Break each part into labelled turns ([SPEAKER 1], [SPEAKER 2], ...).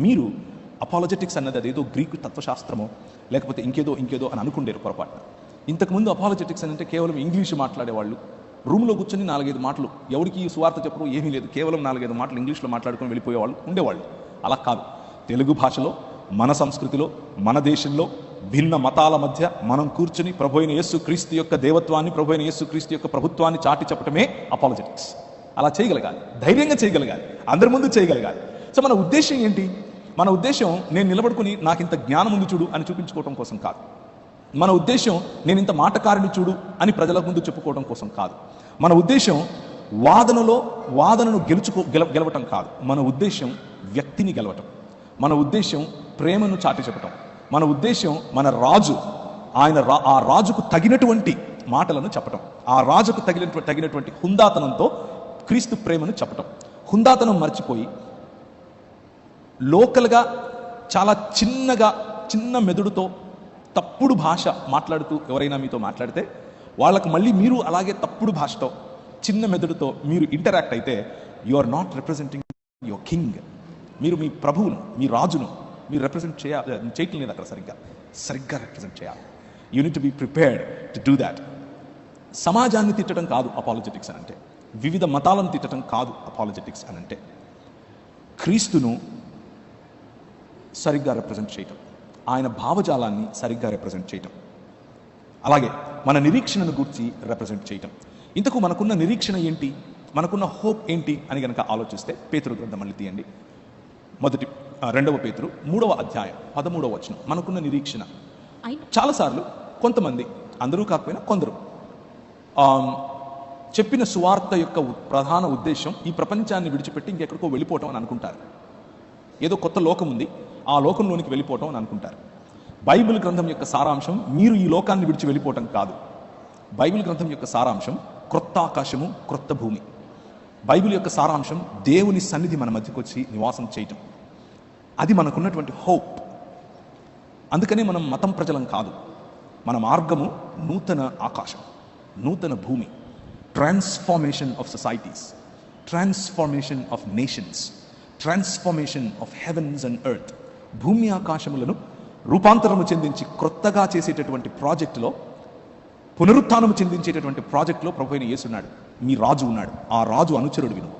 [SPEAKER 1] మీరు అపాలజెటిక్స్ అన్నది అదేదో గ్రీకు తత్వశాస్త్రమో లేకపోతే ఇంకేదో అని అనుకుండేరు పొరపాటున. ఇంతకుముందు అపాలజెటిక్స్ అని అంటే కేవలం ఇంగ్లీష్ మాట్లాడేవాళ్ళు, రూమ్లో కూర్చొని 4-5 మాటలు, ఎవరికి సువార్త చెప్పడం ఏమీ లేదు, కేవలం 4-5 మాటలు ఇంగ్లీష్లో మాట్లాడుకొని వెళ్ళిపోయేవాళ్ళు ఉండేవాళ్ళు. అలా కాదు, తెలుగు భాషలో, మన సంస్కృతిలో, మన దేశంలో భిన్న మతాల మధ్య మనం కూర్చుని ప్రభు అయిన యేసు క్రీస్తు యొక్క దేవత్వాన్ని, ప్రభు అయిన యేసు క్రీస్తు యొక్క ప్రభుత్వాన్ని చాటి చెప్పటమే అపాలజెటిక్స్. అలా చేయగలగాలి, ధైర్యంగా చేయగలగాలి, అందరి ముందు చేయగలగాలి. సో మన ఉద్దేశం ఏంటి? మన ఉద్దేశం నేను నిలబడుకుని నాకు ఇంత జ్ఞానం ఉంది చూడు అని చూపించుకోవడం కోసం కాదు. మన ఉద్దేశం నేను ఇంత మాటకారిని చూడు అని ప్రజల ముందు చెప్పుకోవడం కోసం కాదు. మన ఉద్దేశం వాదనను గెలవటం కాదు. మన ఉద్దేశం వ్యక్తిని గెలవటం. మన ఉద్దేశం ప్రేమను చాటి చెప్పటం. మన ఉద్దేశం మన రాజు, ఆ రాజుకు తగినటువంటి మాటలను చెప్పటం, ఆ రాజుకు తగినటువంటి హుందాతనంతో క్రీస్తు ప్రేమను చెప్పటం. హుందాతనం మర్చిపోయి లోకల్గా చాలా చిన్న మెదుడుతో తప్పుడు భాష మాట్లాడుతూ ఎవరైనా మీతో మాట్లాడితే వాళ్ళకు మళ్ళీ మీరు అలాగే తప్పుడు భాషతో చిన్న మెదడుతో మీరు ఇంటరాక్ట్ అయితే you are not representing your king. మీరు మీ ప్రభువును, మీ రాజును మీరు రిప్రజెంట్ చేయటం లేదు. అక్కడ సరిగ్గా రిప్రజెంట్ చేయాలి. You need to be prepared to do that. సమాజాన్ని తిట్టడం కాదు అపాలజెటిక్స్ అని అంటే, వివిధ మతాలను తిట్టడం కాదు అపాలజెటిక్స్ అని అంటే, క్రీస్తును సరిగ్గా రిప్రజెంట్ చేయటం, ఆయన భావజాలాన్ని సరిగ్గా రిప్రజెంట్ చేయటం, అలాగే మన నిరీక్షణను గురించి రిప్రజెంట్ చేయటం. ఇంతకు మనకున్న నిరీక్షణ ఏంటి, మనకున్న హోప్ ఏంటి అని కనుక ఆలోచిస్తే పేతురు గ్రంథం మళ్ళీ తీయండి, 2 పేతురు 3వ అధ్యాయం 13వ వచనం. మనకున్న నిరీక్షణ చాలాసార్లు కొంతమంది, అందరూ కాకపోయినా కొందరు, చెప్పిన సువార్త యొక్క ప్రధాన ఉద్దేశం ఈ ప్రపంచాన్ని విడిచిపెట్టి ఇంకెక్కడికో వెళ్ళిపోవటం అని అనుకుంటారు. ఏదో కొత్త లోకం ఉంది, ఆ లోకంలోనికి వెళ్ళిపోవటం అని అనుకుంటారు. బైబిల్ గ్రంథం యొక్క సారాంశం మీరు ఈ లోకాన్ని విడిచి వెళ్ళిపోవటం కాదు. బైబిల్ గ్రంథం యొక్క సారాంశం క్రొత్త ఆకాశము, క్రొత్త భూమి. బైబిల్ యొక్క సారాంశం దేవుని సన్నిధి మన మధ్యకు వచ్చి నివాసం చేయటం. అది మనకున్నటువంటి హోప్. అందుకనే మనం మతం ప్రజలం కాదు. మన మార్గము నూతన ఆకాశం, నూతన భూమి, transformation of societies, transformation of nations, transformation of heavens and earth. భూమి ఆకాశములను రూపాంతరము చెందించి క్రొత్తగా చేసేటటువంటి ప్రాజెక్టులో, పునరుత్థానము చెందించేటటువంటి ప్రాజెక్టులో ప్రభు అయిన యేసు ఉన్నాడు. మీ రాజు ఉన్నాడు. ఆ రాజు అనుచరుడు వినువు,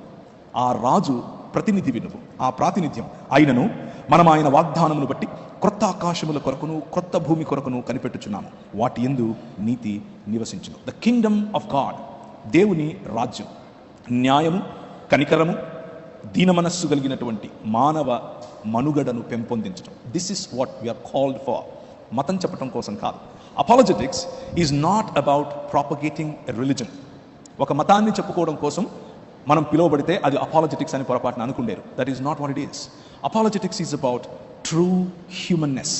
[SPEAKER 1] ఆ రాజు ప్రతినిధి వినువు. ఆ ప్రాతినిధ్యం అయినను మనం ఆయన వాగ్దానమును బట్టి క్రొత్త ఆకాశముల కొరకును క్రొత్త భూమి కొరకును కనిపెట్టుచున్నాము, వాటి యందు నీతి నివసించును. ద కింగ్డమ్ ఆఫ్ గాడ్, దేవుని రాజ్యం, న్యాయము, కనికరము, దీన మనస్సు కలిగినటువంటి మానవ మనుగడను పెంపొందించడం. This is what we are called for. మతం చెప్పడం కోసం కాదు. Apologetics is not about propagating a religion. ఒక మతాన్ని చెప్పుకోవడం కోసం మనం పిలువబడితే అది అపాలజెటిక్స్ అని పొరపాటున అనుకుండేరు. That is not what it is. Apologetics is about true humanness,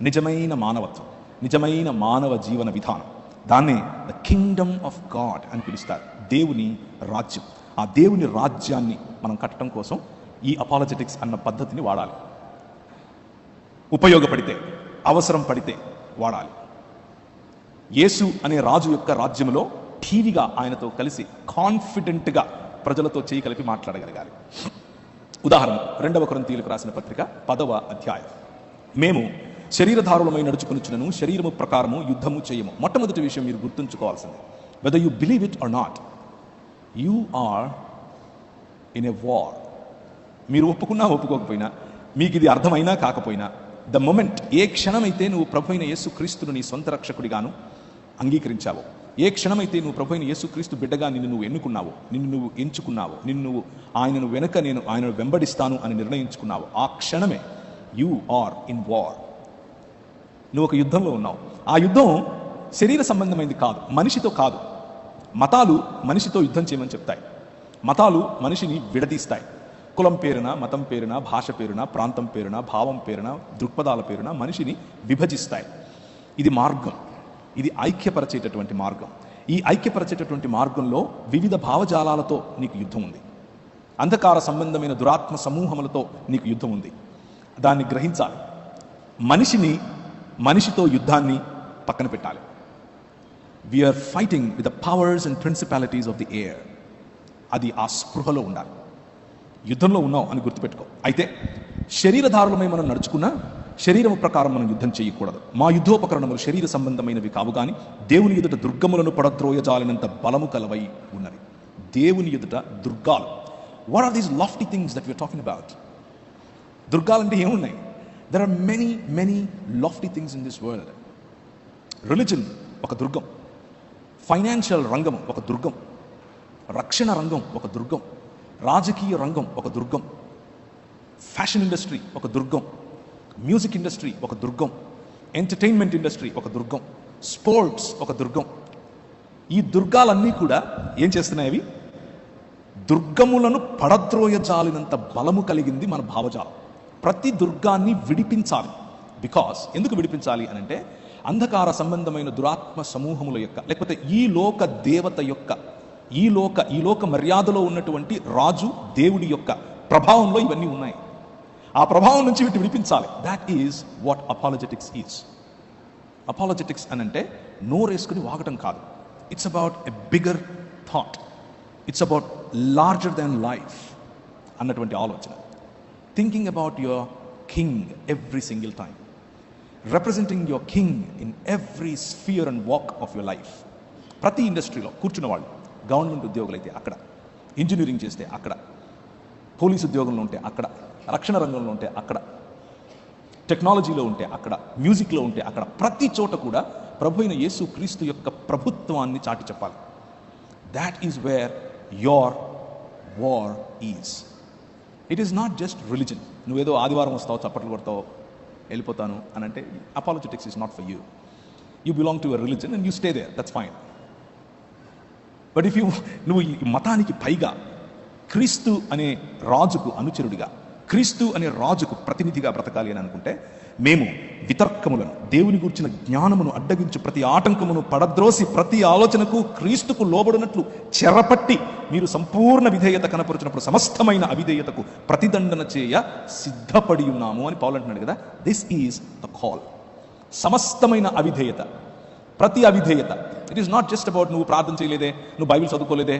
[SPEAKER 1] నిజమైన మానవత్వం, నిజమైన మానవ జీవన విధానం. దాన్నే ద కింగ్డమ్ ఆఫ్ గాడ్ అని పిలుస్తారు. దేవుని రాజ్యం. ఆ దేవుని రాజ్యాన్ని మనం కట్టడం కోసం ఈ అపాలజెటిక్స్ అన్న పద్ధతిని వాడాలి. ఉపయోగపడితే, అవసరం పడితే వాడాలి. యేసు అనే రాజు యొక్క రాజ్యంలో ఠీవిగా ఆయనతో కలిసి కాన్ఫిడెంట్గా ప్రజలతో చేయి కలిపి మాట్లాడగలగాలి. ఉదాహరణ 2వ కొరింథీయులకు రాసిన పత్రిక 10వ అధ్యాయం. మేము శరీరధారులమై నడుచుకొనుచున్నను శరీరము ప్రకారము యుద్ధము చేయము. మొట్టమొదటి విషయం మీరు గుర్తుంచుకోవాల్సింది, whether you believe it or not, you are in a war. మీరు ఒప్పుకున్నా ఒప్పుకోకపోయినా, మీకు ఇది అర్థమైనా కాకపోయినా, ద మొమెంట్, ఏ క్షణమైతే నువ్వు ప్రభు అయిన యేసు క్రీస్తును నీ సొంత రక్షకుడిగాను అంగీకరించావో, ఏ క్షణమైతే నువ్వు ప్రభు అయిన యేసు క్రీస్తు బిడ్డగా నిన్ను నువ్వు ఎన్నుకున్నావో, నిన్ను నువ్వు ఎంచుకున్నావో, నేను ఆయనను వెంబడిస్తాను అని నిర్ణయించుకున్నావో, ఆ క్షణమే యు ఆర్ ఇన్ వార్. నువ్వు ఒక యుద్ధంలో ఉన్నావు. ఆ యుద్ధం శరీర సంబంధమైంది కాదు, మనిషితో కాదు. మతాలు మనిషితో యుద్ధం చేయమని చెప్తాయి. మతాలు మనిషిని విడదీస్తాయి. కులం పేరున, మతం పేరున, భాష పేరున, ప్రాంతం పేరున, భావం పేరున, దృక్పథాల పేరున మనిషిని విభజిస్తాయి. ఇది మార్గం, ఇది ఐక్యపరచేటటువంటి మార్గం. ఈ ఐక్యపరచేటటువంటి మార్గంలో వివిధ భావజాలాలతో నీకు యుద్ధం ఉంది. అంధకార సంబంధమైన దురాత్మ సమూహములతో నీకు యుద్ధం ఉంది. దాన్ని గ్రహించాలి. మనిషితో యుద్ధాన్ని పక్కన పెట్టాలి. We are fighting with the powers and principalities of the air. అది ఆ స్పృహలో ఉండాలి. యుద్ధంలో ఉన్నావు అని గుర్తుపెట్టుకో. అయితే శరీరధారులమై మనం నడుచుకున్నా శరీరము ప్రకారం మనం యుద్ధం చేయకూడదు. మా యుద్ధోపకరణములు శరీర సంబంధమైనవి కావు కానీ దేవుని ఎదుట దుర్గములను పడద్రోయజాలినంత బలము కలవై ఉన్నవి. దేవుని ఎదుట దుర్గాలు. What are these lofty things that we're talking about? దుర్గాలంటే ఏమున్నాయి? There are many lofty things in this world. Religion ఒక దుర్గం, ఫైనాన్షియల్ రంగం ఒక దుర్గం, రక్షణ రంగం ఒక దుర్గం, రాజకీయ రంగం ఒక దుర్గం, ఫ్యాషన్ ఇండస్ట్రీ ఒక దుర్గం, మ్యూజిక్ ఇండస్ట్రీ ఒక దుర్గం, ఎంటర్టైన్మెంట్ ఇండస్ట్రీ ఒక దుర్గం, స్పోర్ట్స్ ఒక దుర్గం. ఈ దుర్గాలన్నీ కూడా ఏం చేస్తున్నాయి? అవి దుర్గములను పడద్రోయజాలినంత బలము కలిగింది మన భావజాలం. ప్రతి దుర్గాన్ని విడిపించాలి. బికాస్ ఎందుకు విడిపించాలి అని అంటే, అంధకార సంబంధమైన దురాత్మ సమూహముల యొక్క, లేకపోతే ఈ లోక దేవత యొక్క, ఈ లోక మర్యాదలో ఉన్నటువంటి రాజు దేవుడి యొక్క ప్రభావంలో ఇవన్నీ ఉన్నాయి. ఆ ప్రభావం నుంచి వీటిని విడిపించాలి. That is what apologetics is. Apologetics అని అంటే నోరేసుకుని వాగటం కాదు. It's about a bigger thought. It's about larger than life అన్నటువంటి ఆలోచన. Thinking about your king every single time, representing your king in every sphere and walk of life లైఫ్. ప్రతి ఇండస్ట్రీలో కూర్చున్న వాళ్ళు, గవర్నమెంట్ ఉద్యోగులు అయితే అక్కడ, ఇంజనీరింగ్ చేస్తే అక్కడ, పోలీసు ఉద్యోగంలో ఉంటే అక్కడ, రక్షణ రంగంలో ఉంటే అక్కడ, టెక్నాలజీలో ఉంటే అక్కడ, మ్యూజిక్లో ఉంటే అక్కడ, ప్రతి చోట కూడా ప్రభు అయిన యేసు క్రీస్తు యొక్క ప్రభుత్వాన్ని చాటి చెప్పాలి. That is where your war is. It is not just religion. నువ్వేదో ఆదివారం వస్తావు, చప్పట్లు కొడతావు, వెళ్ళిపోతాను అని అంటే apologetics is not for you. You belong to your religion and you stay there, that's fine. But if నువ్వు ఈ మతానికి పైగా క్రీస్తు అనే రాజుకు అనుచరుడిగా, క్రీస్తు అనే రాజుకు ప్రతినిధిగా బ్రతకాలి అని అనుకుంటే, మేము వితర్కములను, దేవుని గురించిన జ్ఞానమును అడ్డగించు ప్రతి ఆటంకమును పడద్రోసి ప్రతి ఆలోచనకు క్రీస్తుకు లోబడినట్లు చెరపట్టి మీరు సంపూర్ణ విధేయత కనపరుచినప్పుడు సమస్తమైన అవిధేయతకు ప్రతిదండన చేయ సిద్ధపడి ఉన్నాము అని పౌలు అంటున్నాడు కదా. This is the call. సమస్తమైన అవిధేయత, ప్రతి అవిధేయత. It is not just about నువ్వు ప్రార్థన చేయలేదే, నువ్వు బైబిల్ చదువుకోలేదే,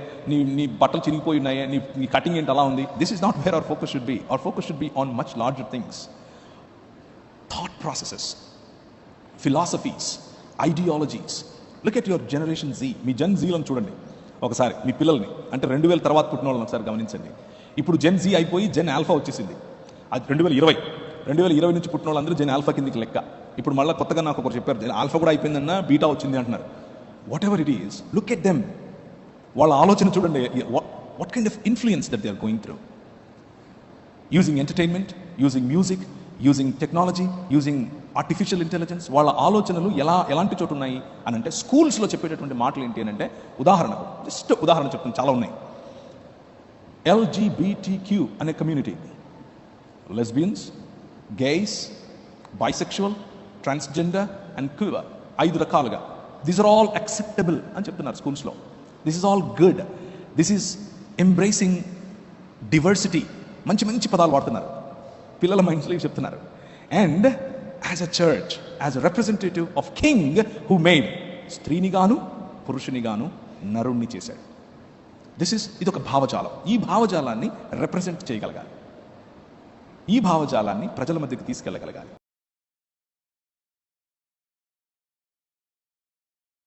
[SPEAKER 1] నీ బట్టలు చిరిగిపోయి ఉన్నాయే, నీ కటింగ్ ఏంటి అలా ఉంది. This is not where our focus should be. Our focus should be on much larger things. Thought processes, philosophies, ideologies. Look at your generation Z. మీ జన్ జీలను చూడండి ఒకసారి, మీ పిల్లల్ని, అంటే 2000 తర్వాత పుట్టిన వాళ్ళని ఒకసారి గమనించండి. ఇప్పుడు జెన్ జీ అయిపోయి జెన్ ఆల్ఫా వచ్చేసింది. అది 2020 నుంచి పుట్టిన వాళ్ళందరూ జెన్ ఆల్ఫా కిందికి లెక్క. ఇప్పుడు మళ్ళీ కొత్తగా నాకు ఒకరు చెప్పారు, ఆల్ఫా కూడా అయిపోయిందన్నా బీటా వచ్చింది అంటున్నారు. Whatever it is, look at them. వాళ్ళ ఆలోచన చూడండి. What kind of influence that they are going through. Using entertainment, using music, using technology, using artificial intelligence. వాళ్ళ ఆలోచనలు ఎలాంటి చోటు ఉన్నాయి అని అంటే, స్కూల్స్లో చెప్పేటటువంటి మాటలు ఏంటి అని అంటే, ఉదాహరణకు జస్ట్ ఉదాహరణ చెప్తాను, చాలా ఉన్నాయి. LGBTQ అనే community, lesbians, gays, bisexual, transgender and queer, 5 రకాలుగా. దీస్ ఆర్ ఆల్ యాక్సెప్టబుల్ అని చెప్తున్నారు స్కూల్స్లో. This is all good. This is embracing diversity. మంచి పదాలు వాడుతున్నారు, పిల్లల మైండ్స్లో చెప్తున్నారు. And as a church, as a representative of king who made, స్త్రీని గాను పురుషుని గాను నరుణ్ణి చేశాడు. ఇది ఒక భావజాలం. ఈ భావజాలాన్ని రిప్రజెంట్ చేయగలగాలి, ఈ భావజాలాన్ని ప్రజల మధ్యకి తీసుకెళ్ళగలగాలి.